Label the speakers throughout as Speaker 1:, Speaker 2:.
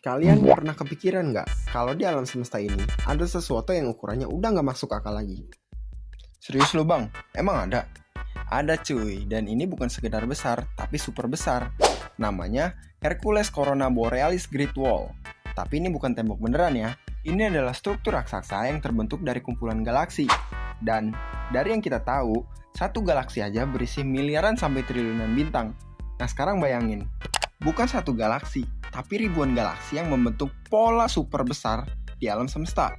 Speaker 1: Kalian pernah kepikiran nggak kalau di alam semesta ini ada sesuatu yang ukurannya udah nggak masuk akal lagi?
Speaker 2: Serius lu bang? Emang ada? Ada cuy, dan ini bukan sekedar besar, tapi super besar. Namanya Hercules Corona Borealis Great Wall. Tapi ini bukan tembok beneran ya. Ini adalah struktur raksasa yang terbentuk dari kumpulan galaksi. Dan dari yang kita tahu, satu galaksi aja berisi miliaran sampai triliunan bintang. Nah sekarang bayangin, bukan satu galaksi, tapi ribuan galaksi yang membentuk pola super besar di alam semesta.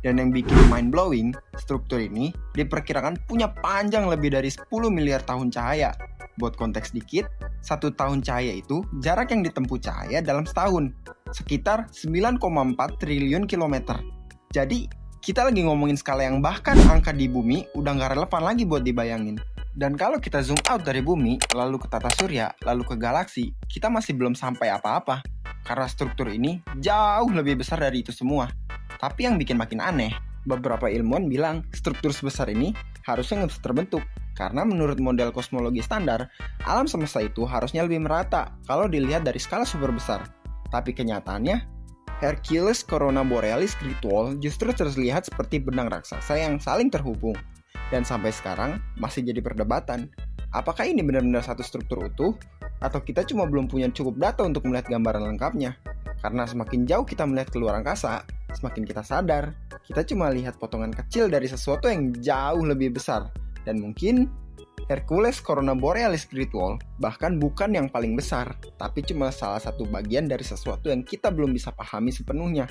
Speaker 2: Dan yang bikin mind-blowing, struktur ini diperkirakan punya panjang lebih dari 10 miliar tahun cahaya. Buat konteks dikit, 1 tahun cahaya itu jarak yang ditempuh cahaya dalam setahun, sekitar 9,4 triliun kilometer. Jadi, kita lagi ngomongin skala yang bahkan angka di bumi udah nggak relevan lagi buat dibayangin. Dan kalau kita zoom out dari bumi, lalu ke tata surya, lalu ke galaksi, kita masih belum sampai apa-apa. Karena struktur ini jauh lebih besar dari itu semua. Tapi yang bikin makin aneh, beberapa ilmuwan bilang struktur sebesar ini harusnya nggak bisa terbentuk. Karena menurut model kosmologi standar, alam semesta itu harusnya lebih merata kalau dilihat dari skala super besar. Tapi kenyataannya, Hercules Corona Borealis Great Wall justru terlihat seperti benang raksasa yang saling terhubung. Dan sampai sekarang masih jadi perdebatan. Apakah ini benar-benar satu struktur utuh? Atau kita cuma belum punya cukup data untuk melihat gambaran lengkapnya? Karena semakin jauh kita melihat keluar angkasa, semakin kita sadar, kita cuma lihat potongan kecil dari sesuatu yang jauh lebih besar. Dan mungkin Hercules Corona Borealis Great Wall bahkan bukan yang paling besar, tapi cuma salah satu bagian dari sesuatu yang kita belum bisa pahami sepenuhnya.